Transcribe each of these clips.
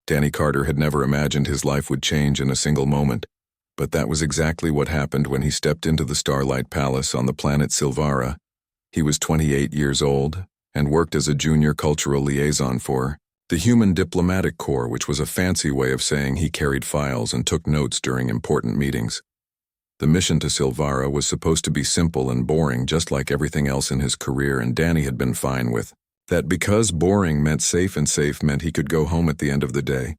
Danny Carter had never imagined his life would change in a single moment, but that was exactly what happened when he stepped into the Starlight Palace on the planet Silvara. He was 28 years old and worked as a junior cultural liaison for the Human Diplomatic Corps, which was a fancy way of saying he carried files and took notes during important meetings. The mission to Silvara was supposed to be simple and boring, just like everything else in his career, and Danny had been fine with that because boring meant safe, and safe meant he could go home at the end of the day.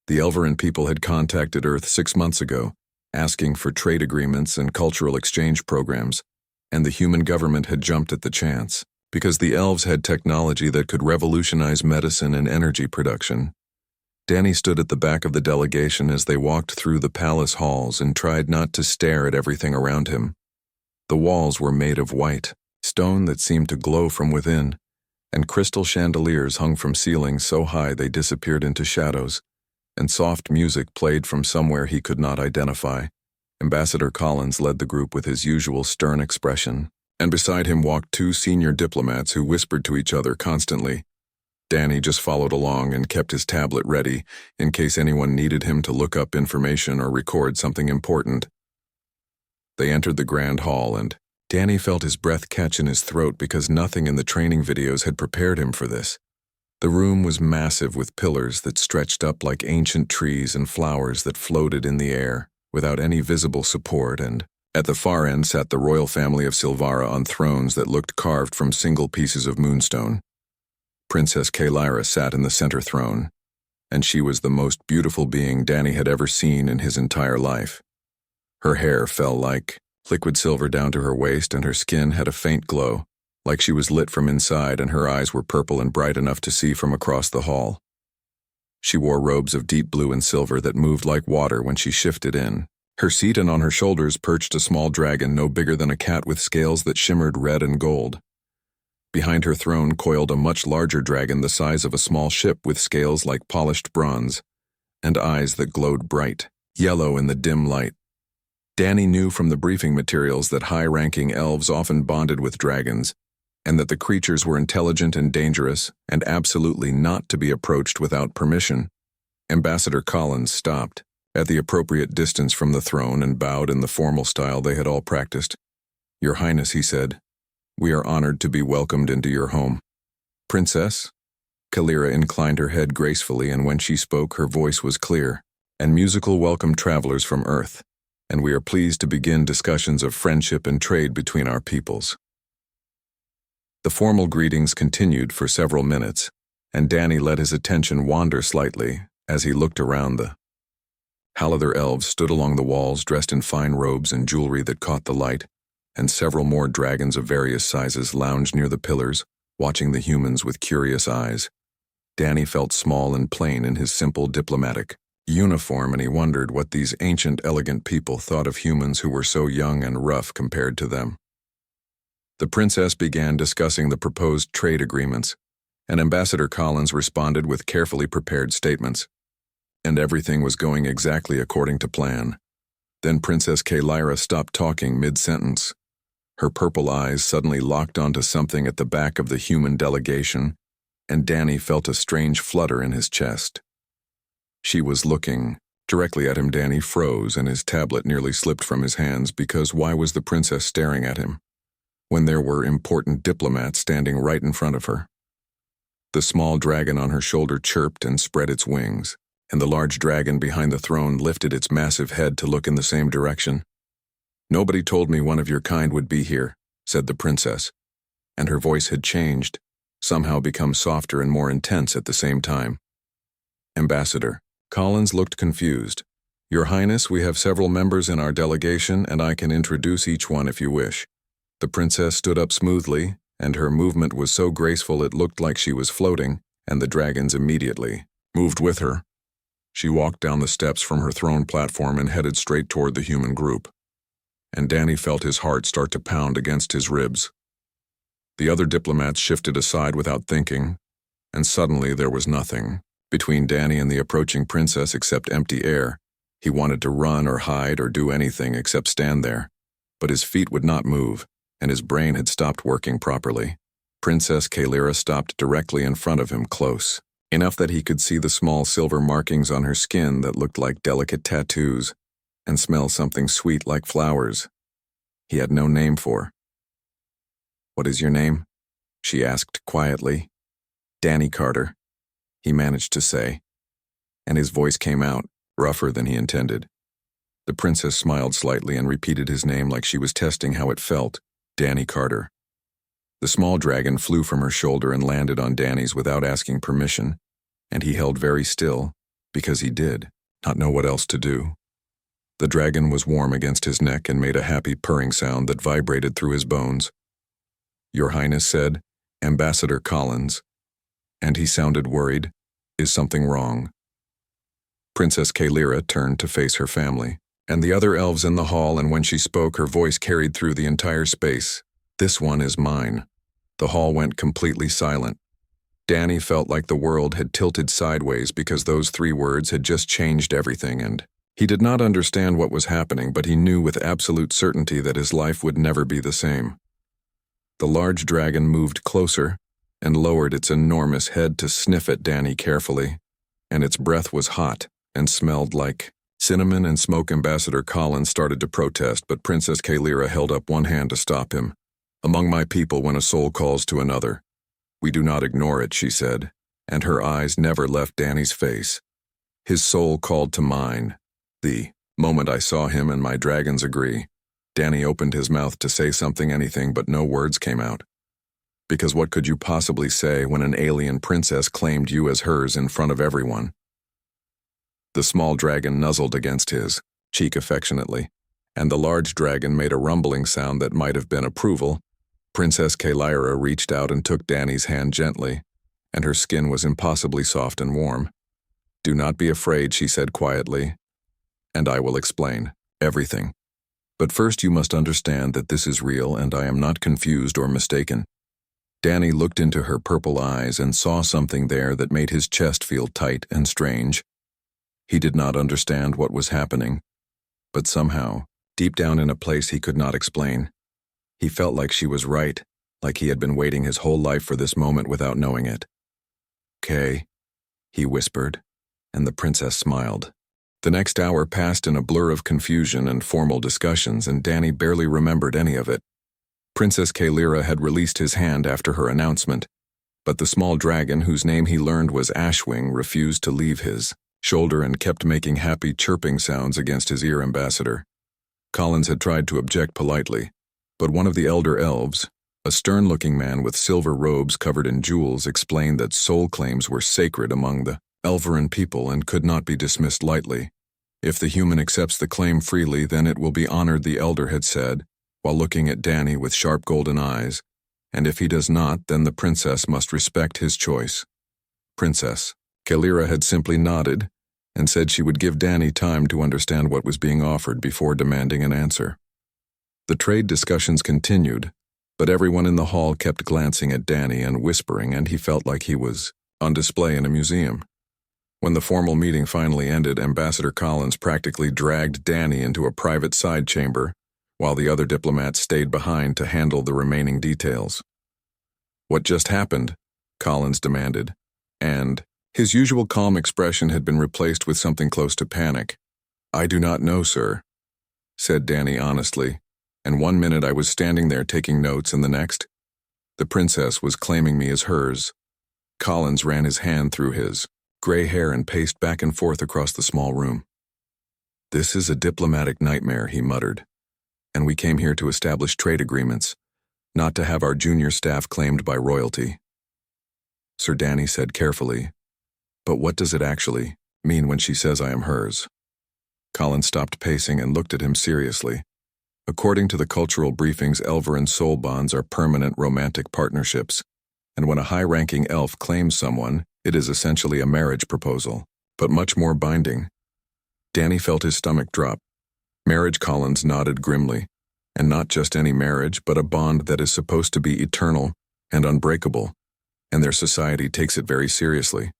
The Elveran people had contacted Earth 6 months ago, asking for trade agreements and cultural exchange programs, and the human government had jumped at the chance, because the elves had technology that could revolutionize medicine and energy production. Danny stood at the back of the delegation as they walked through the palace halls and tried not to stare at everything around him. The walls were made of white, stone that seemed to glow from within, and crystal chandeliers hung from ceilings so high they disappeared into shadows, and soft music played from somewhere he could not identify. Ambassador Collins led the group with his usual stern expression, and beside him walked 2 senior diplomats who whispered to each other constantly. Danny just followed along and kept his tablet ready in case anyone needed him to look up information or record something important. They entered the grand hall, and Danny felt his breath catch in his throat because nothing in the training videos had prepared him for this. The room was massive, with pillars that stretched up like ancient trees and flowers that floated in the air without any visible support, and at the far end sat the royal family of Silvara on thrones that looked carved from single pieces of moonstone. Princess Kalyra sat in the center throne, and she was the most beautiful being Danny had ever seen in his entire life. Her hair fell like liquid silver down to her waist, and her skin had a faint glow, like she was lit from inside, and her eyes were purple and bright enough to see from across the hall. She wore robes of deep blue and silver that moved like water when she shifted in. Her seat, and on her shoulders perched a small dragon no bigger than a cat with scales that shimmered red and gold. Behind her throne coiled a much larger dragon the size of a small ship with scales like polished bronze, and eyes that glowed bright yellow in the dim light. Danny knew from the briefing materials that high-ranking elves often bonded with dragons, and that the creatures were intelligent and dangerous, and absolutely not to be approached without permission. Ambassador Collins stopped at the appropriate distance from the throne and bowed in the formal style they had all practiced. "Your Highness," he said, "we are honored to be welcomed into your home." "Princess?" Kalyra inclined her head gracefully, and when she spoke, her voice was clear and musical. "Welcome travelers from Earth, and we are pleased to begin discussions of friendship and trade between our peoples." The formal greetings continued for several minutes, and Danny let his attention wander slightly as he looked around. The Halather elves stood along the walls dressed in fine robes and jewelry that caught the light, and several more dragons of various sizes lounged near the pillars, watching the humans with curious eyes. Danny felt small and plain in his simple diplomatic uniform, and he wondered what these ancient, elegant people thought of humans who were so young and rough compared to them. The princess began discussing the proposed trade agreements, and Ambassador Collins responded with carefully prepared statements. And everything was going exactly according to plan. Then Princess Kalyra stopped talking mid-sentence. Her purple eyes suddenly locked onto something at the back of the human delegation, and Danny felt a strange flutter in his chest. She was looking directly at him. Danny froze, and his tablet nearly slipped from his hands, because why was the princess staring at him when there were important diplomats standing right in front of her? The small dragon on her shoulder chirped and spread its wings, and the large dragon behind the throne lifted its massive head to look in the same direction. "Nobody told me one of your kind would be here," said the princess, and her voice had changed, somehow become softer and more intense at the same time. "Ambassador." Collins looked confused. "Your Highness, we have several members in our delegation, and I can introduce each one if you wish." The princess stood up smoothly, and her movement was so graceful it looked like she was floating, and the dragons immediately moved with her. She walked down the steps from her throne platform and headed straight toward the human group, and Danny felt his heart start to pound against his ribs. The other diplomats shifted aside without thinking, and suddenly there was nothing between Danny and the approaching princess except empty air. He wanted to run or hide or do anything except stand there, but his feet would not move, and his brain had stopped working properly. Princess Kalyra stopped directly in front of him, close, enough that he could see the small silver markings on her skin that looked like delicate tattoos and smell something sweet like flowers. He had no name for. "What is your name?" she asked quietly. "Danny Carter," he managed to say, and his voice came out, rougher than he intended. The princess smiled slightly and repeated his name like she was testing how it felt. Danny Carter. The small dragon flew from her shoulder and landed on Danny's without asking permission, and he held very still, because he did not know what else to do. The dragon was warm against his neck and made a happy purring sound that vibrated through his bones. "Your Highness," said Ambassador Collins, and he sounded worried. "Is something wrong?" Princess Kalira turned to face her family and the other elves in the hall, and when she spoke, her voice carried through the entire space. "This one is mine." The hall went completely silent. Danny felt like the world had tilted sideways because those 3 words had just changed everything, and he did not understand what was happening, but he knew with absolute certainty that his life would never be the same. The large dragon moved closer and lowered its enormous head to sniff at Danny carefully, and its breath was hot and smelled like cinnamon and smoke. Ambassador Collins started to protest, but Princess Kalira held up one hand to stop him. "Among my people, when a soul calls to another, we do not ignore it," she said, and her eyes never left Danny's face. "His soul called to mine. The moment I saw him, and my dragons agree." Danny opened his mouth to say something, anything, but no words came out. Because what could you possibly say when an alien princess claimed you as hers in front of everyone? The small dragon nuzzled against his cheek affectionately, and the large dragon made a rumbling sound that might have been approval. Princess Kalira reached out and took Danny's hand gently, and her skin was impossibly soft and warm. "Do not be afraid," she said quietly, "and I will explain everything. But first you must understand that this is real and I am not confused or mistaken." Danny looked into her purple eyes and saw something there that made his chest feel tight and strange. He did not understand what was happening, but somehow, deep down in a place he could not explain, he felt like she was right, like he had been waiting his whole life for this moment without knowing it. "Okay," he whispered, and the princess smiled. The next hour passed in a blur of confusion and formal discussions, and Danny barely remembered any of it. Princess Kalira had released his hand after her announcement, but the small dragon, whose name he learned was Ashwing, refused to leave his shoulder and kept making happy chirping sounds against his ear. Ambassador Collins had tried to object politely, but one of the elder elves, a stern-looking man with silver robes covered in jewels, explained that soul claims were sacred among the Elveran people and could not be dismissed lightly. "If the human accepts the claim freely, then it will be honored," the elder had said, while looking at Danny with sharp golden eyes, "and if he does not, then the princess must respect his choice." Princess Kalira had simply nodded and said she would give Danny time to understand what was being offered before demanding an answer. The trade discussions continued, but everyone in the hall kept glancing at Danny and whispering, and he felt like he was on display in a museum. When the formal meeting finally ended, Ambassador Collins practically dragged Danny into a private side chamber, while the other diplomats stayed behind to handle the remaining details. "What just happened?" Collins demanded, and his usual calm expression had been replaced with something close to panic. "I do not know, sir," said Danny honestly, "and one minute I was standing there taking notes, and the next, the princess was claiming me as hers." Collins ran his hand through his gray hair and paced back and forth across the small room. "This is a diplomatic nightmare," he muttered, "and we came here to establish trade agreements, not to have our junior staff claimed by royalty." Sir Danny said carefully, "But what does it actually mean when she says I am hers?" Collins stopped pacing and looked at him seriously. According to the cultural briefings, Elveran soul bonds are permanent romantic partnerships, and when a high-ranking elf claims someone, it is essentially a marriage proposal, but much more binding. Danny felt his stomach drop. "Marriage," Collins nodded grimly, "and not just any marriage, but a bond that is supposed to be eternal and unbreakable, and their society takes it very seriously."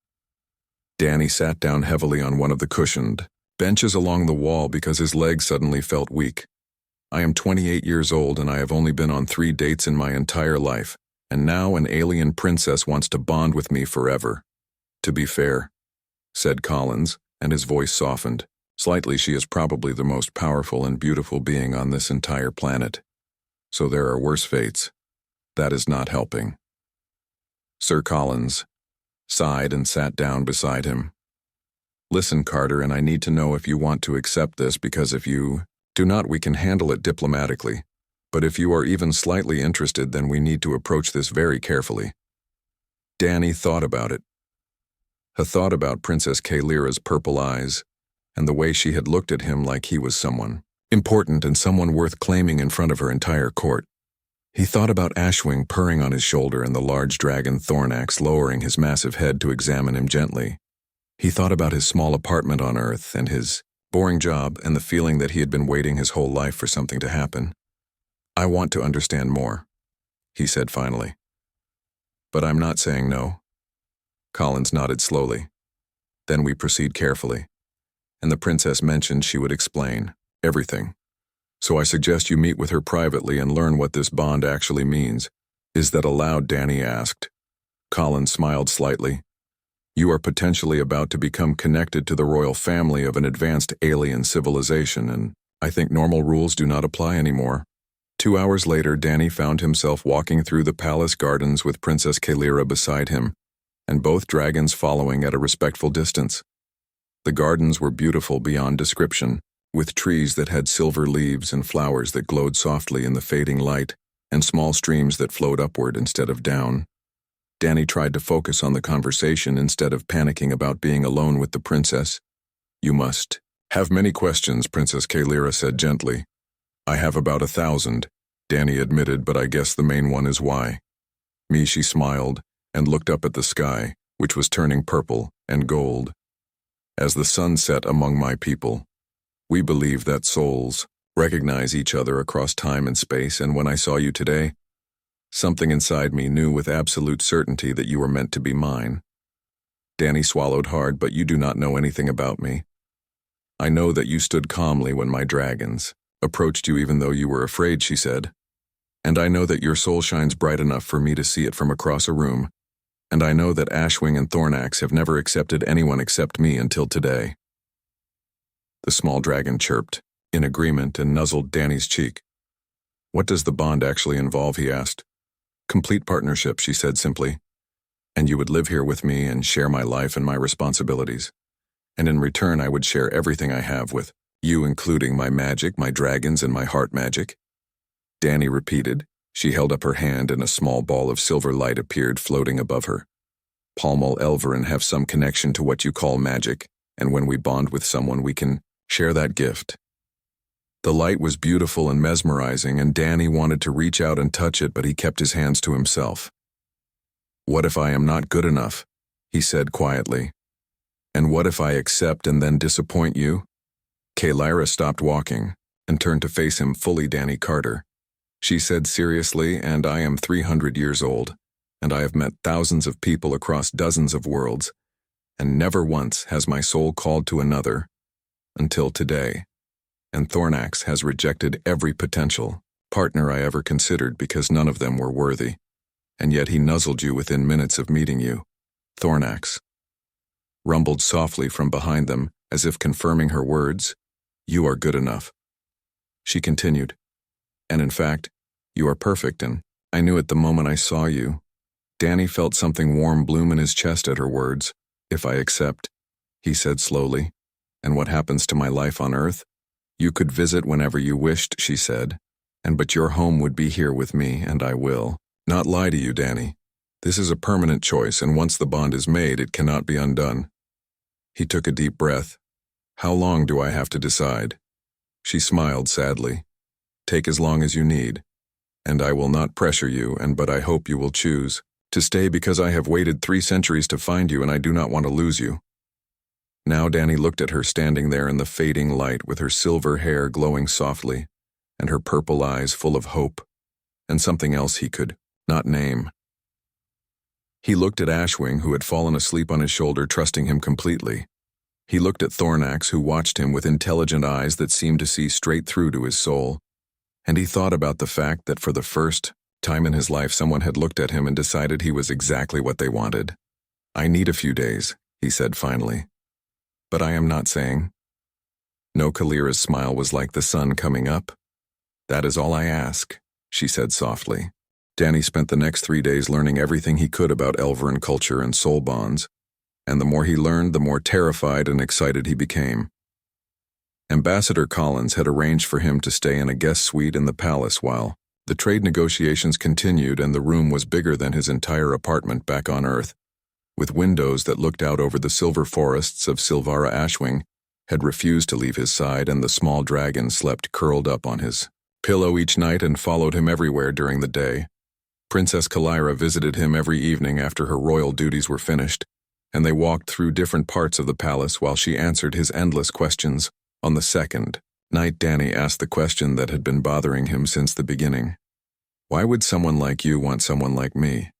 Danny sat down heavily on one of the cushioned benches along the wall because his legs suddenly felt weak. "I am 28 years old and I have only been on 3 dates in my entire life, and now an alien princess wants to bond with me forever. To be fair, said Collins, and his voice softened. Slightly, she is probably the most powerful and beautiful being on this entire planet. So there are worse fates. That is not helping. Sir Collins sighed and sat down beside him. Listen, Carter, and I need to know if you want to accept this, because if you do not, we can handle it diplomatically. But if you are even slightly interested, then we need to approach this very carefully. Danny thought about it. He thought about Princess Kalira's purple eyes, and the way she had looked at him like he was someone important and someone worth claiming in front of her entire court. He thought about Ashwing purring on his shoulder and the large dragon Thornax lowering his massive head to examine him gently. He thought about his small apartment on Earth and his boring job and the feeling that he had been waiting his whole life for something to happen. I want to understand more, he said finally. But I'm not saying no. Collins nodded slowly. Then we proceed carefully. And the princess mentioned she would explain everything. So I suggest you meet with her privately and learn what this bond actually means. Is that allowed? Danny asked. Collins smiled slightly. You are potentially about to become connected to the royal family of an advanced alien civilization, and I think normal rules do not apply anymore. 2 hours later, Danny found himself walking through the palace gardens with Princess Kalira beside him, and both dragons following at a respectful distance. The gardens were beautiful beyond description, with trees that had silver leaves and flowers that glowed softly in the fading light, and small streams that flowed upward instead of down. Danny tried to focus on the conversation instead of panicking about being alone with the princess. You must have many questions, Princess Kalira said gently. I have about 1,000, Danny admitted, but I guess the main one is why. Me, she smiled and looked up at the sky, which was turning purple and gold. As the sun set among my people, we believe that souls recognize each other across time and space, and when I saw you today, something inside me knew with absolute certainty that you were meant to be mine. Danny swallowed hard, but you do not know anything about me. I know that you stood calmly when my dragons approached you even though you were afraid, she said. And I know that your soul shines bright enough for me to see it from across a room. And I know that Ashwing and Thornax have never accepted anyone except me until today. The small dragon chirped, in agreement, and nuzzled Danny's cheek. What does the bond actually involve, he asked. Complete partnership, she said simply. And you would live here with me and share my life and my responsibilities. And in return, I would share everything I have with you, including my magic, my dragons, and my heart magic. Danny repeated. She held up her hand and a small ball of silver light appeared floating above her. Palmal Elverin have some connection to what you call magic, and when we bond with someone, we can share that gift. The light was beautiful and mesmerizing, and Danny wanted to reach out and touch it, but he kept his hands to himself. What if I am not good enough? He said quietly. And what if I accept and then disappoint you? Kalira stopped walking and turned to face him fully. Danny Carter, she said seriously, and I am 300 years old, and I have met thousands of people across dozens of worlds, and never once has my soul called to another, until today. And Thornax has rejected every potential partner I ever considered because none of them were worthy, and yet he nuzzled you within minutes of meeting you. Thornax rumbled softly from behind them, as if confirming her words. You are good enough. She continued. And in fact, you are perfect, and I knew it the moment I saw you. Danny felt something warm bloom in his chest at her words. If I accept, he said slowly, and what happens to my life on Earth? You could visit whenever you wished, she said, but your home would be here with me, and I will not lie to you, Danny. This is a permanent choice, and once the bond is made, it cannot be undone. He took a deep breath. How long do I have to decide? She smiled sadly. Take as long as you need, and I will not pressure you, but I hope you will choose to stay because I have waited 3 centuries to find you and I do not want to lose you. Now Danny looked at her standing there in the fading light with her silver hair glowing softly and her purple eyes full of hope and something else he could not name. He looked at Ashwing, who had fallen asleep on his shoulder, trusting him completely. He looked at Thornax, who watched him with intelligent eyes that seemed to see straight through to his soul. And he thought about the fact that for the first time in his life someone had looked at him and decided he was exactly what they wanted. I need a few days, he said finally. But I am not saying. No, Kalira's smile was like the sun coming up. That is all I ask, she said softly. Danny spent the next 3 days learning everything he could about Elveran culture and soul bonds, and the more he learned, the more terrified and excited he became. Ambassador Collins had arranged for him to stay in a guest suite in the palace while the trade negotiations continued, and the room was bigger than his entire apartment back on Earth, with windows that looked out over the silver forests of Silvara. Ashwing had refused to leave his side, and the small dragon slept curled up on his pillow each night and followed him everywhere during the day. Princess Kalira visited him every evening after her royal duties were finished, and they walked through different parts of the palace while she answered his endless questions. On the second night, Danny asked the question that had been bothering him since the beginning. Why would someone like you want someone like me?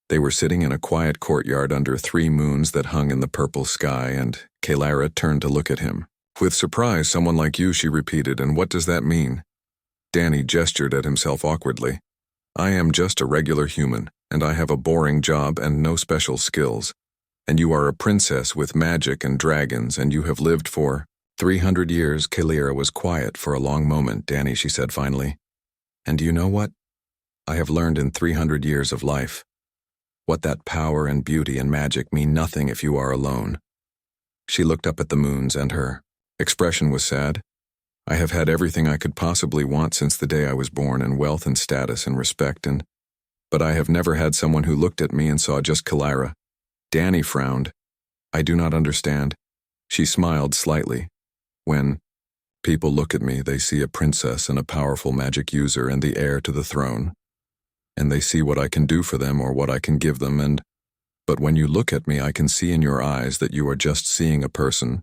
They were sitting in a quiet courtyard under 3 moons that hung in the purple sky, and Kalira turned to look at him. With surprise, someone like you, she repeated, and what does that mean? Danny gestured at himself awkwardly. I am just a regular human, and I have a boring job and no special skills. And you are a princess with magic and dragons, and you have lived for 300 years. Kalira was quiet for a long moment. Danny, she said finally. And do you know what? I have learned in 300 years of life. What that power and beauty and magic mean nothing if you are alone. She looked up at the moons, and her expression was sad. I have had everything I could possibly want since the day I was born, and wealth and status and respect, but I have never had someone who looked at me and saw just Kalira. Danny frowned. I do not understand. She smiled slightly. When people look at me, they see a princess and a powerful magic user and the heir to the throne. And they see what I can do for them or what I can give them, but when you look at me, I can see in your eyes that you are just seeing a person.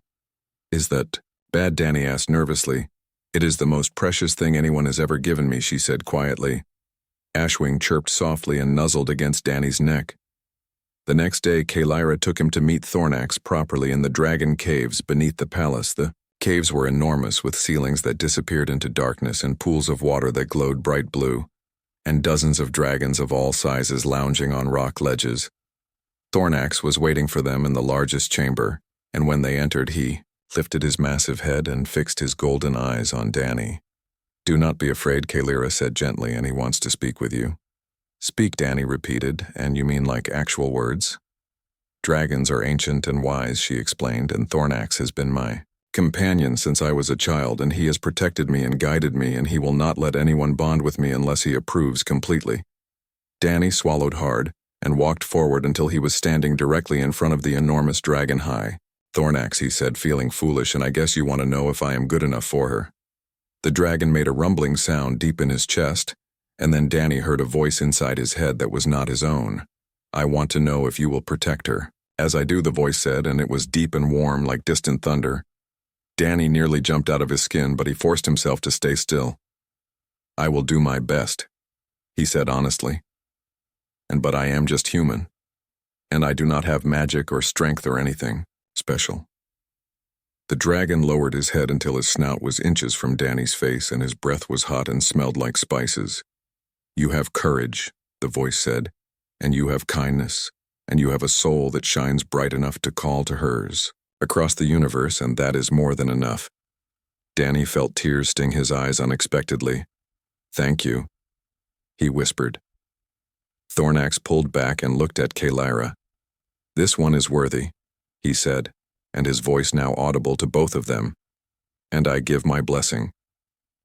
Is that bad? Danny asked nervously. It is the most precious thing anyone has ever given me, she said quietly. Ashwing chirped softly and nuzzled against Danny's neck. The next day, Kalira took him to meet Thornax properly in the dragon caves beneath the palace. The caves were enormous, with ceilings that disappeared into darkness and pools of water that glowed bright blue, and dozens of dragons of all sizes lounging on rock ledges. Thornax was waiting for them in the largest chamber, and when they entered, he lifted his massive head and fixed his golden eyes on Danny. Do not be afraid, Kalira said gently, and he wants to speak with you. Speak, Danny repeated, and you mean like actual words? Dragons are ancient and wise, she explained, and Thornax has been my companion since I was a child, and he has protected me and guided me, and he will not let anyone bond with me unless he approves completely. Danny swallowed hard and walked forward until he was standing directly in front of the enormous dragon high. Thornax, he said, feeling foolish, and I guess you want to know if I am good enough for her. The dragon made a rumbling sound deep in his chest, and then Danny heard a voice inside his head that was not his own. I want to know if you will protect her. As I do, the voice said, and it was deep and warm like distant thunder. Danny nearly jumped out of his skin, but he forced himself to stay still. I will do my best, he said honestly. But I am just human, and I do not have magic or strength or anything special. The dragon lowered his head until his snout was inches from Danny's face, and his breath was hot and smelled like spices. You have courage, the voice said, and you have kindness, and you have a soul that shines bright enough to call to hers across the universe, and that is more than enough. Danny felt tears sting his eyes unexpectedly. Thank you, he whispered. Thornax pulled back and looked at Kalira. This one is worthy, he said, and his voice now audible to both of them. And I give my blessing.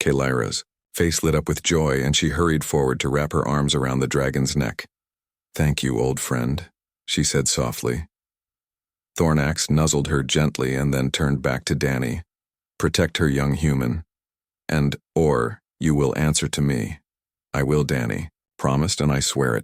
Kalira's face lit up with joy, and she hurried forward to wrap her arms around the dragon's neck. Thank you, old friend, she said softly. Thornax nuzzled her gently and then turned back to Danny. Protect her, young human. Or you will answer to me. I will, Danny. Promised, and I swear it.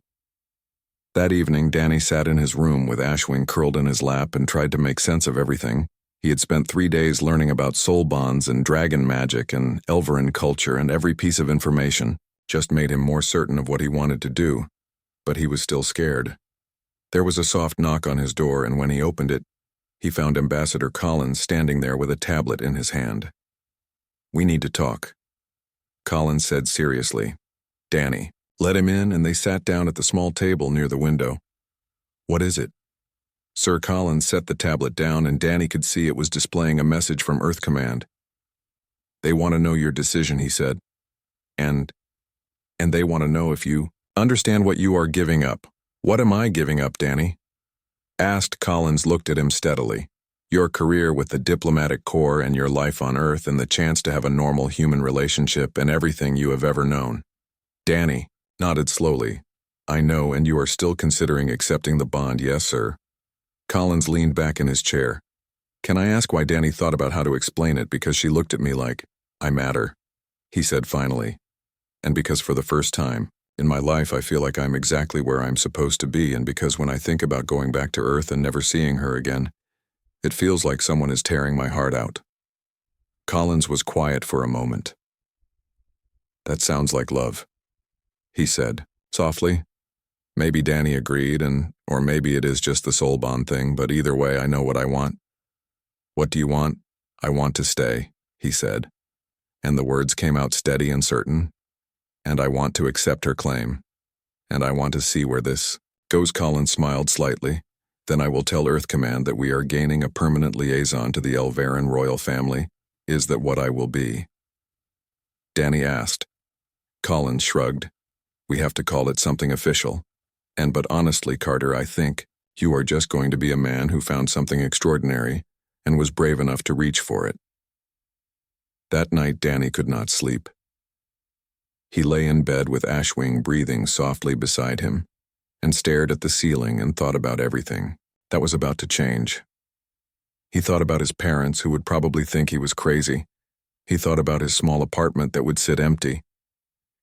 That evening, Danny sat in his room with Ashwing curled in his lap and tried to make sense of everything. He had spent 3 days learning about soul bonds and dragon magic and Elveran culture, and every piece of information just made him more certain of what he wanted to do. But he was still scared. There was a soft knock on his door, and when he opened it, he found Ambassador Collins standing there with a tablet in his hand. We need to talk, Collins said seriously. Danny let him in, and they sat down at the small table near the window. What is it? Sir Collins set the tablet down and Danny could see it was displaying a message from Earth Command. They want to know your decision, he said. And they want to know if you understand what you are giving up. What am I giving up, Danny? Asked. Collins looked at him steadily. Your career with the diplomatic corps and your life on Earth and the chance to have a normal human relationship and everything you have ever known. Danny nodded slowly. I know, and you are still considering accepting the bond, yes, sir. Collins leaned back in his chair. Can I ask why Danny thought about how to explain it? Because she looked at me like, I matter, he said finally. And because for the first time in my life I feel like I'm exactly where I'm supposed to be, and because when I think about going back to Earth and never seeing her again, it feels like someone is tearing my heart out. Collins was quiet for a moment. That sounds like love, he said, softly. Maybe Danny agreed, or maybe it is just the soul bond thing, but either way I know what I want. What do you want? I want to stay, he said. And the words came out steady and certain. And I want to accept her claim. And I want to see where this goes. Collins smiled slightly. Then I will tell Earth Command that we are gaining a permanent liaison to the Elvaran royal family. Is that what I will be? Danny asked. Collins shrugged. We have to call it something official. But honestly, Carter, I think you are just going to be a man who found something extraordinary and was brave enough to reach for it. That night, Danny could not sleep. He lay in bed with Ashwing breathing softly beside him and stared at the ceiling and thought about everything that was about to change. He thought about his parents who would probably think he was crazy. He thought about his small apartment that would sit empty.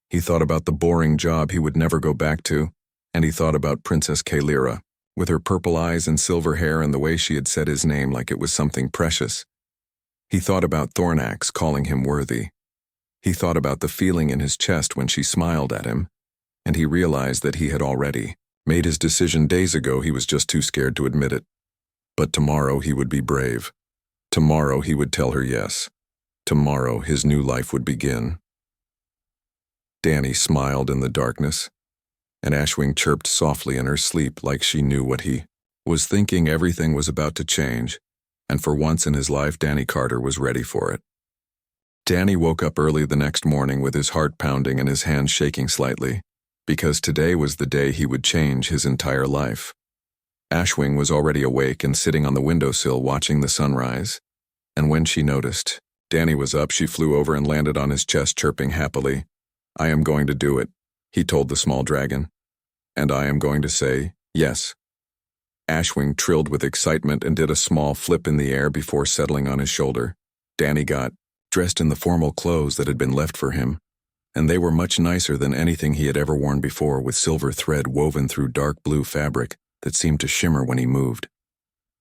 He thought about the boring job he would never go back to, and he thought about Princess Kalyra, with her purple eyes and silver hair and the way she had said his name like it was something precious. He thought about Thornax calling him worthy. He thought about the feeling in his chest when she smiled at him, and he realized that he had already made his decision days ago. He was just too scared to admit it. But tomorrow he would be brave. Tomorrow he would tell her yes. Tomorrow his new life would begin. Danny smiled in the darkness, and Ashwing chirped softly in her sleep like she knew what he was thinking. Everything was about to change, and for once in his life Danny Carter was ready for it. Danny woke up early the next morning with his heart pounding and his hands shaking slightly, because today was the day he would change his entire life. Ashwing was already awake and sitting on the windowsill watching the sunrise, and when she noticed Danny was up, she flew over and landed on his chest, chirping happily. I am going to do it, he told the small dragon. And I am going to say yes. Ashwing trilled with excitement and did a small flip in the air before settling on his shoulder. Danny got dressed in the formal clothes that had been left for him, and they were much nicer than anything he had ever worn before, with silver thread woven through dark blue fabric that seemed to shimmer when he moved.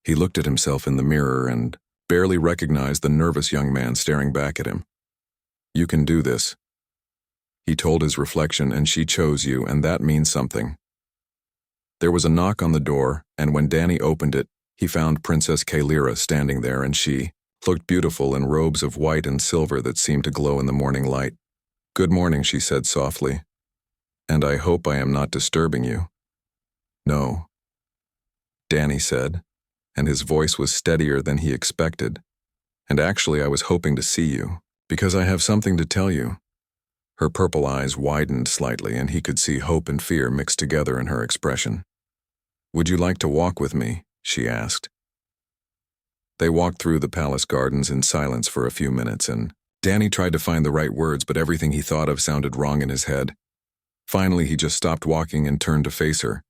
He looked at himself in the mirror and barely recognized the nervous young man staring back at him. You can do this, he told his reflection, and she chose you, and that means something. There was a knock on the door, and when Danny opened it, he found Princess Kalyra standing there, and she looked beautiful in robes of white and silver that seemed to glow in the morning light. Good morning, she said softly. And I hope I am not disturbing you. No, Danny said, and his voice was steadier than he expected. And actually I was hoping to see you, because I have something to tell you. Her purple eyes widened slightly, and he could see hope and fear mixed together in her expression. Would you like to walk with me? She asked. They walked through the palace gardens in silence for a few minutes, and Danny tried to find the right words, but everything he thought of sounded wrong in his head. Finally, he just stopped walking and turned to face her.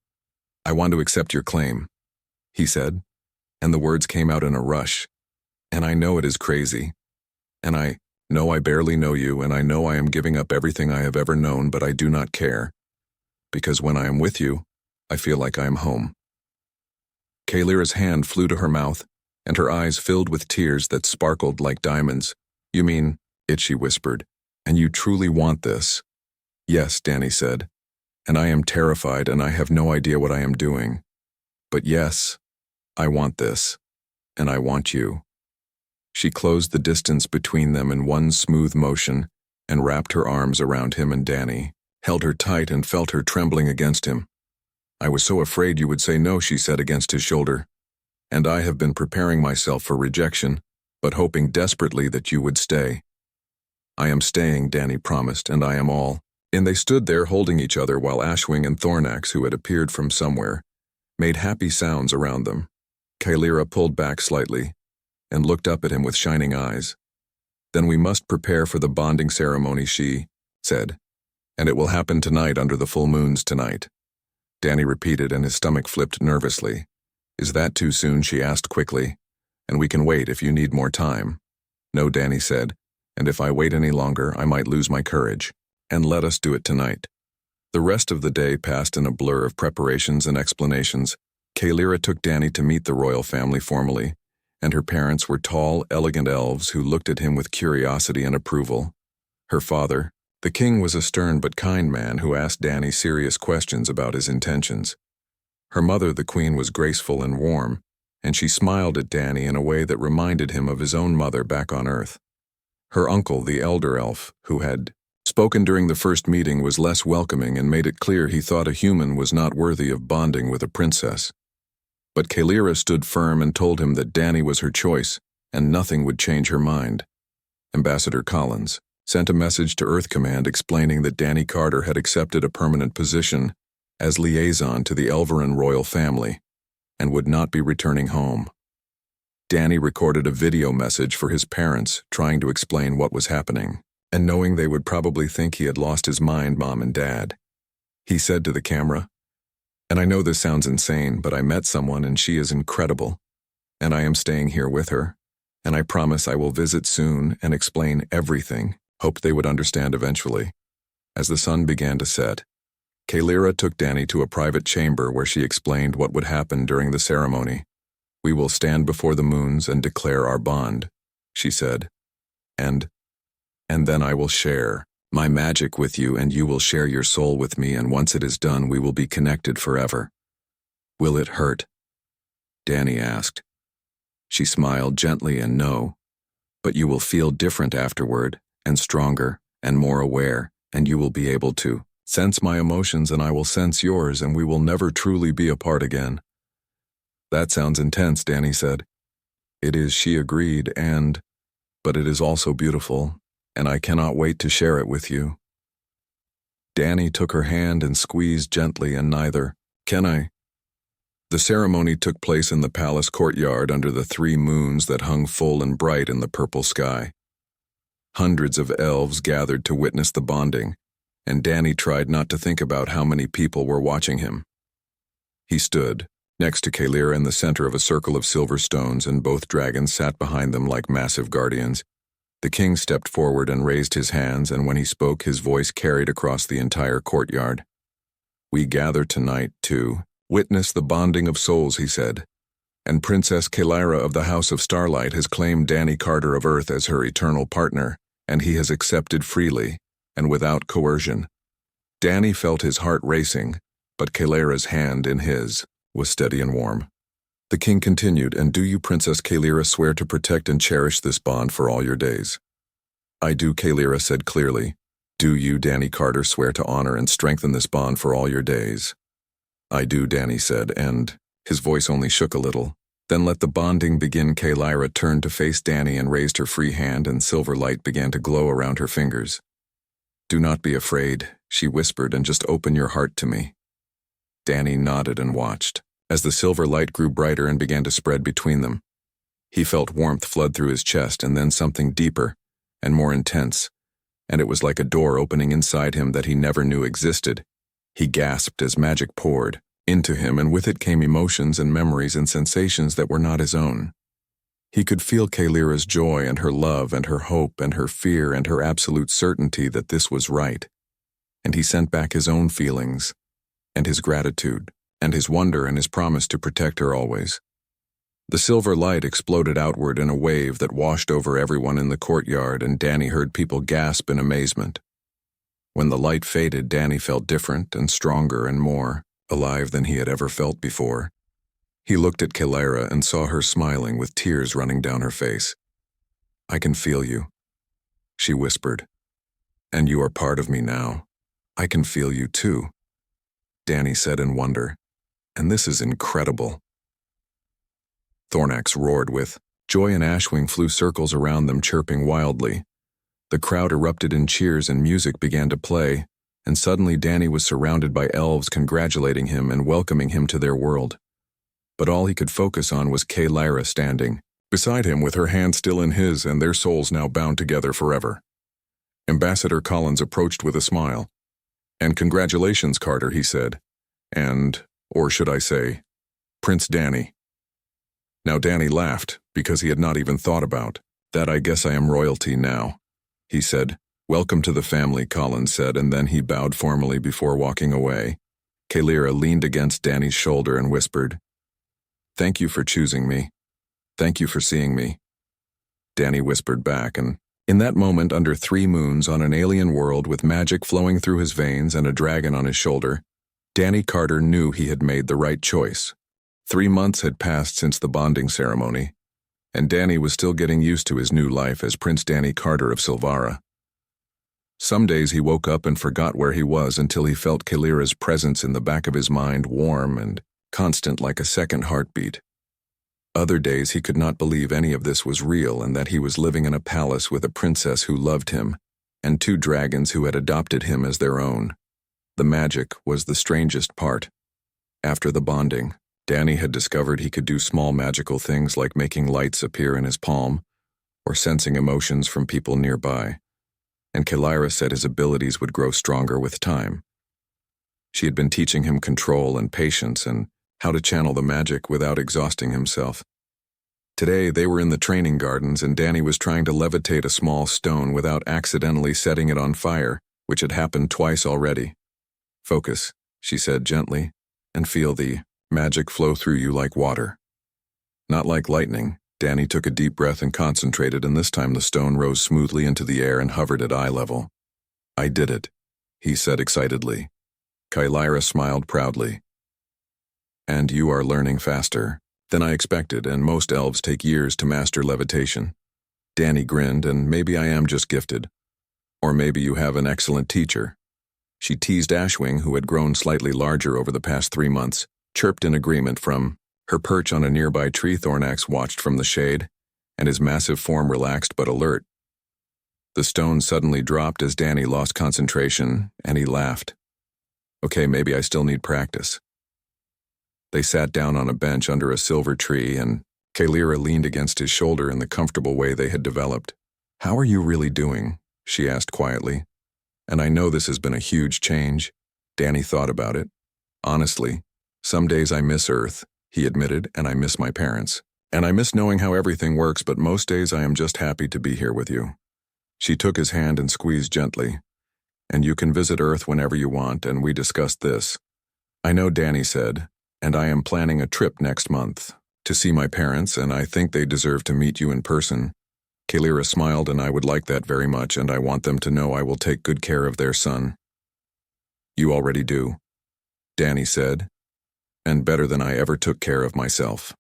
I want to accept your claim, he said, and the words came out in a rush. And I know it is crazy. And I know I barely know you, and I know I am giving up everything I have ever known, but I do not care. Because when I am with you, I feel like I am home. Kalyra's hand flew to her mouth, and her eyes filled with tears that sparkled like diamonds. You mean it, she whispered, and you truly want this? Yes, Danny said, and I am terrified and I have no idea what I am doing. But yes, I want this, and I want you. She closed the distance between them in one smooth motion and wrapped her arms around him and Danny, held her tight and felt her trembling against him. I was so afraid you would say no, she said against his shoulder. And I have been preparing myself for rejection, but hoping desperately that you would stay. I am staying, Danny promised, and I am all. And they stood there holding each other while Ashwing and Thornax, who had appeared from somewhere, made happy sounds around them. Kailira pulled back slightly and looked up at him with shining eyes. Then we must prepare for the bonding ceremony, she said, and it will happen tonight under the full moons tonight. Danny repeated, and his stomach flipped nervously. Is that too soon, she asked quickly, and we can wait if you need more time. No, Danny said, and if I wait any longer, I might lose my courage. And let us do it tonight. The rest of the day passed in a blur of preparations and explanations. Kailira took Danny to meet the royal family formally, and her parents were tall, elegant elves who looked at him with curiosity and approval. Her father, the king, was a stern but kind man who asked Danny serious questions about his intentions. Her mother, the queen, was graceful and warm, and she smiled at Danny in a way that reminded him of his own mother back on Earth. Her uncle, the elder elf, who had spoken during the first meeting, was less welcoming and made it clear he thought a human was not worthy of bonding with a princess. But Kailira stood firm and told him that Danny was her choice, and nothing would change her mind. Ambassador Collins sent a message to Earth Command explaining that Danny Carter had accepted a permanent position as liaison to the Elverin royal family and would not be returning home. Danny recorded a video message for his parents trying to explain what was happening, and knowing they would probably think he had lost his mind, Mom and Dad. He said to the camera, and I know this sounds insane, but I met someone and she is incredible, and I am staying here with her, and I promise I will visit soon and explain everything. Hoped they would understand eventually. As the sun began to set, Kailira took Danny to a private chamber where she explained what would happen during the ceremony. We will stand before the moons and declare our bond, she said, and then I will share my magic with you, and you will share your soul with me, and once it is done, we will be connected forever. Will it hurt? Danny asked. She smiled gently and no, but you will feel different afterward, and stronger, and more aware, and you will be able to sense my emotions and I will sense yours, and we will never truly be apart again. That sounds intense, Danny said. It is, she agreed, but it is also beautiful, and I cannot wait to share it with you. Danny took her hand and squeezed gently, and neither, can I? The ceremony took place in the palace courtyard under the 3 moons that hung full and bright in the purple sky. Hundreds of elves gathered to witness the bonding, and Danny tried not to think about how many people were watching him. He stood next to Kailira in the center of a circle of silver stones, and both dragons sat behind them like massive guardians. The king stepped forward and raised his hands, and when he spoke, his voice carried across the entire courtyard. We gather tonight to witness the bonding of souls, he said, and Princess Kailira of the House of Starlight has claimed Danny Carter of Earth as her eternal partner, and he has accepted freely and without coercion. Danny felt his heart racing, but Kailira's hand in his was steady and warm. The king continued, and do you, Princess Kailira, swear to protect and cherish this bond for all your days? I do, Kailira said clearly. Do you, Danny Carter, swear to honor and strengthen this bond for all your days? I do, Danny said, and his voice only shook a little. Then let the bonding begin. Kailira turned to face Danny and raised her free hand, and silver light began to glow around her fingers. Do not be afraid, she whispered, and just open your heart to me. Danny nodded and watched as the silver light grew brighter and began to spread between them. He felt warmth flood through his chest, and then something deeper and more intense, and it was like a door opening inside him that he never knew existed. He gasped as magic poured into him, and with it came emotions and memories and sensations that were not his own. He could feel Kailira's joy and her love and her hope and her fear and her absolute certainty that this was right. And he sent back his own feelings and his gratitude and his wonder and his promise to protect her always. The silver light exploded outward in a wave that washed over everyone in the courtyard, and Danny heard people gasp in amazement. When the light faded, Danny felt different and stronger and more alive than he had ever felt before. He looked at Kailira and saw her smiling with tears running down her face. I can feel you, she whispered. And you are part of me now. I can feel you too, Danny said in wonder. And this is incredible. Thornax roared with joy, and Ashwing flew circles around them, chirping wildly. The crowd erupted in cheers and music began to play, and suddenly Danny was surrounded by elves congratulating him and welcoming him to their world. But all he could focus on was Kay Lyra standing beside him with her hand still in his and their souls now bound together forever. Ambassador Collins approached with a smile. "And congratulations, Carter," he said. Or should I say, Prince Danny. Now Danny laughed, because he had not even thought about that. "I guess I am royalty now," he said. "Welcome to the family," Collins said, and then he bowed formally before walking away. Kay Lyra leaned against Danny's shoulder and whispered, "Thank you for choosing me. Thank you for seeing me." Danny whispered back, and in that moment, under 3 moons on an alien world with magic flowing through his veins and a dragon on his shoulder, Danny Carter knew he had made the right choice. 3 months had passed since the bonding ceremony, and Danny was still getting used to his new life as Prince Danny Carter of Silvara. Some days he woke up and forgot where he was until he felt Kay Lyra's presence in the back of his mind, warm and constant like a second heartbeat. Other days he could not believe any of this was real and that he was living in a palace with a princess who loved him and 2 dragons who had adopted him as their own. The magic was the strangest part. After the bonding, Danny had discovered he could do small magical things like making lights appear in his palm or sensing emotions from people nearby, and Kay Lyra said his abilities would grow stronger with time. She had been teaching him control and patience and how to channel the magic without exhausting himself. Today they were in the training gardens and Danny was trying to levitate a small stone without accidentally setting it on fire, which had happened twice already. "Focus," she said gently, "and feel the magic flow through you like water." Not like lightning. Danny took a deep breath and concentrated, and this time the stone rose smoothly into the air and hovered at eye level. "I did it," he said excitedly. Kay Lyra smiled proudly. "And you are learning faster than I expected, and most elves take years to master levitation." Danny grinned, "And maybe I am just gifted. Or maybe you have an excellent teacher." She teased Ashwing, who had grown slightly larger over the past 3 months, chirped in agreement from her perch on a nearby tree. Thornax watched from the shade, and his massive form relaxed but alert. The stone suddenly dropped as Danny lost concentration, and he laughed. "Okay, maybe I still need practice." They sat down on a bench under a silver tree, and Kay Lyra leaned against his shoulder in the comfortable way they had developed. "How are you really doing?" she asked quietly. "And I know this has been a huge change." Danny thought about it. "Honestly, some days I miss Earth," he admitted, "and I miss my parents. And I miss knowing how everything works, but most days I am just happy to be here with you." She took his hand and squeezed gently. "And you can visit Earth whenever you want, and we discussed this." "I know," Danny said, "and I am planning a trip next month to see my parents, and I think they deserve to meet you in person." Kay Lyra smiled, "And I would like that very much, and I want them to know I will take good care of their son." "You already do," Danny said, "and better than I ever took care of myself."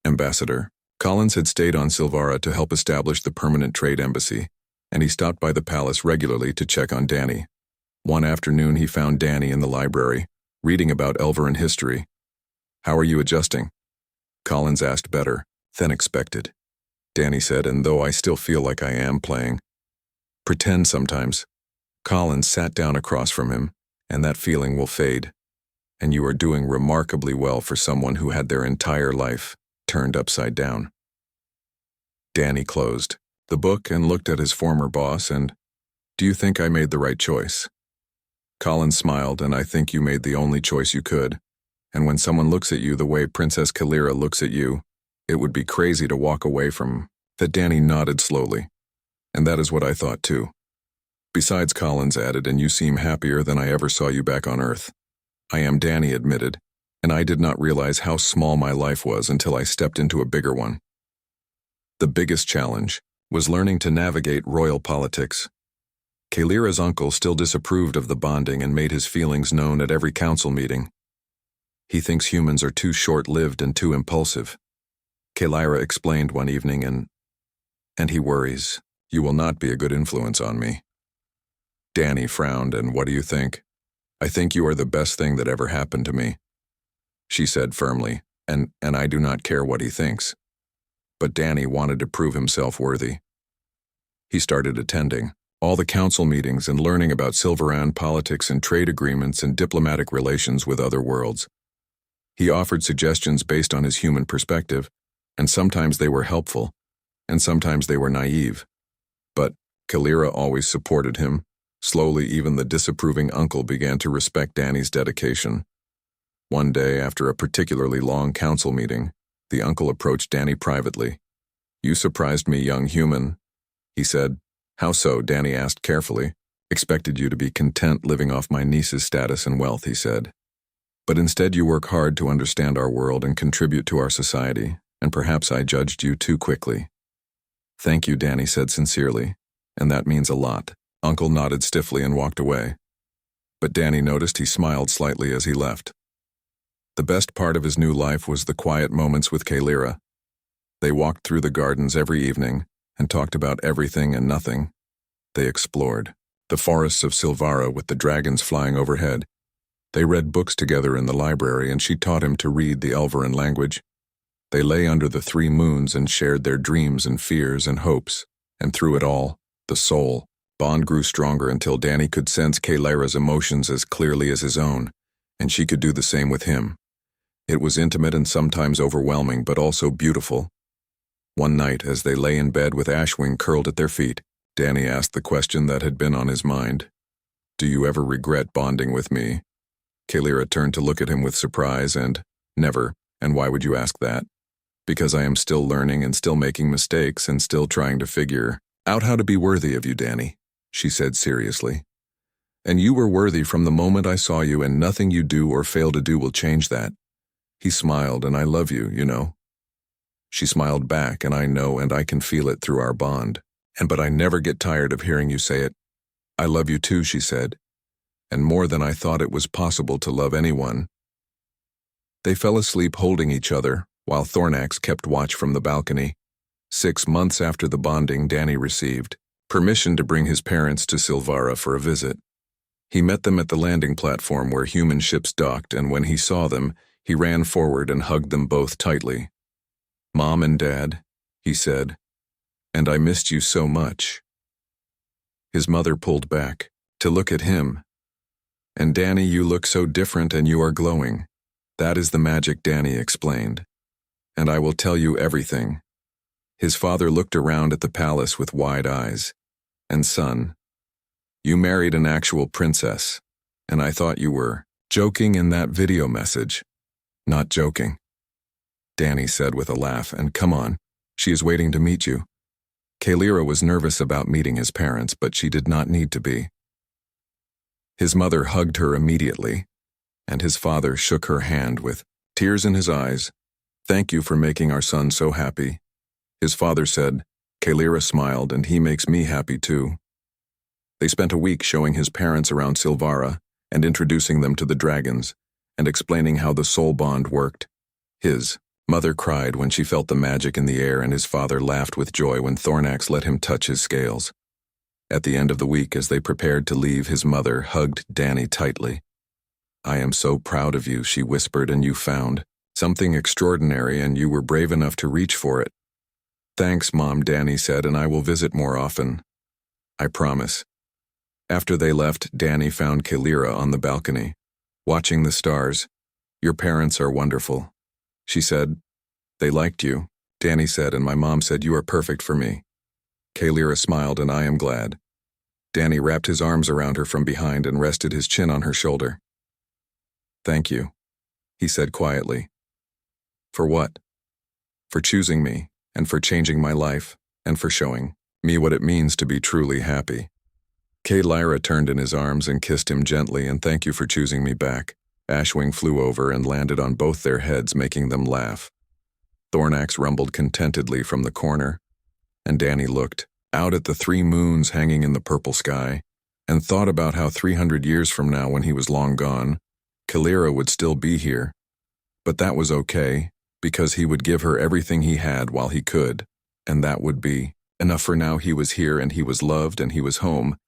Ambassador Collins had stayed on Silvara to help establish the permanent trade embassy, and he stopped by the palace regularly to check on Danny. One afternoon he found Danny in the library, reading about Elveran history. "How are you adjusting?" Collins asked. "Better than expected," Danny said, "and though I still feel like I am playing pretend sometimes." Collins sat down across from him, "And that feeling will fade. And you are doing remarkably well for someone who had their entire life turned upside down." Danny closed the book and looked at his former boss and, "Do you think I made the right choice?" Collins smiled, "And I think you made the only choice you could. And when someone looks at you the way Princess Kay Lyra looks at you, it would be crazy to walk away from that." Danny nodded slowly. "And that is what I thought too. Besides," Collins added, "and you seem happier than I ever saw you back on Earth." "I am," Danny admitted, "and I did not realize how small my life was until I stepped into a bigger one." The biggest challenge was learning to navigate royal politics. Kay Lyra's uncle still disapproved of the bonding and made his feelings known at every council meeting. "He thinks humans are too short-lived and too impulsive," Kay Lyra explained one evening, and he worries you will not be a good influence on me." Danny frowned. "And what do you think?" "I think you are the best thing that ever happened to me." she said firmly, and I do not care what he thinks. But Danny wanted to prove himself worthy. He started attending all the council meetings and learning about Silveran politics and trade agreements and diplomatic relations with other worlds. He offered suggestions based on his human perspective, and sometimes they were helpful, and sometimes they were naive. But Kalira always supported him. Slowly, even the disapproving uncle began to respect Danny's dedication. One day, after a particularly long council meeting, the uncle approached Danny privately. "You surprised me, young human," he said. "How so?" Danny asked carefully. "Expected you to be content living off my niece's status and wealth," he said. "But instead you work hard to understand our world and contribute to our society, and perhaps I judged you too quickly." "Thank you," Danny said sincerely, "and that means a lot." Uncle nodded stiffly and walked away. But Danny noticed he smiled slightly as he left. The best part of his new life was the quiet moments with Kalira. They walked through the gardens every evening and talked about everything and nothing. They explored the forests of Silvara with the dragons flying overhead. They read books together in the library, and she taught him to read the Elveran language. They lay under the 3 moons and shared their dreams and fears and hopes, and through it all, the soul bond grew stronger until Danny could sense Kalira's emotions as clearly as his own, and she could do the same with him. It was intimate and sometimes overwhelming, but also beautiful. One night, as they lay in bed with Ashwing curled at their feet, Danny asked the question that had been on his mind. "Do you ever regret bonding with me?" Kalira turned to look at him with surprise and, "Never. And why would you ask that?" "Because I am still learning and still making mistakes and still trying to figure out how to be worthy of you, Danny," she said seriously. "And you were worthy from the moment I saw you, and nothing you do or fail to do will change that." He smiled, "And I love you, you know." She smiled back, "And I know, and I can feel it through our bond. But I never get tired of hearing you say it." "I love you too," she said. "And more than I thought it was possible to love anyone." They fell asleep holding each other, while Thornax kept watch from the balcony. 6 months after the bonding, Danny received permission to bring his parents to Silvara for a visit. He met them at the landing platform where human ships docked, and when he saw them, he ran forward and hugged them both tightly. "Mom and Dad," he said, "and I missed you so much." His mother pulled back to look at him. "And Danny, you look so different and you are glowing." "That is the magic," Danny explained. "And I will tell you everything." His father looked around at the palace with wide eyes. "And son, you married an actual princess, and I thought you were joking in that video message." "Not joking," Danny said with a laugh, "and come on, she is waiting to meet you." Kalira was nervous about meeting his parents, but she did not need to be. His mother hugged her immediately, and his father shook her hand with tears in his eyes. "Thank you for making our son so happy," his father said. Kalira smiled, "And he makes me happy too." They spent a week showing his parents around Silvara and introducing them to the dragons and explaining how the soul bond worked. His mother cried when she felt the magic in the air, and his father laughed with joy when Thornax let him touch his scales. At the end of the week, as they prepared to leave, his mother hugged Danny tightly. "I am so proud of you," she whispered, "and you found something extraordinary, and you were brave enough to reach for it." "Thanks, Mom," Danny said, "and I will visit more often. I promise." After they left, Danny found Kalira on the balcony, watching the stars. "Your parents are wonderful," she said. "They liked you," Danny said, "and my mom said you are perfect for me." Kalira smiled, "And I am glad." Danny wrapped his arms around her from behind and rested his chin on her shoulder. "Thank you," he said quietly. "For what?" "For choosing me, and for changing my life, and for showing me what it means to be truly happy." Kalira turned in his arms and kissed him gently. "And thank you for choosing me back." Ashwing flew over and landed on both their heads, making them laugh. Thornax rumbled contentedly from the corner, and Danny looked out at the 3 moons hanging in the purple sky and thought about how 300 years from now, when he was long gone, Kalira would still be here. But that was okay, because he would give her everything he had while he could, and that would be enough. For now he was here, and he was loved, and he was home,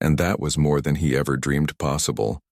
and that was more than he ever dreamed possible.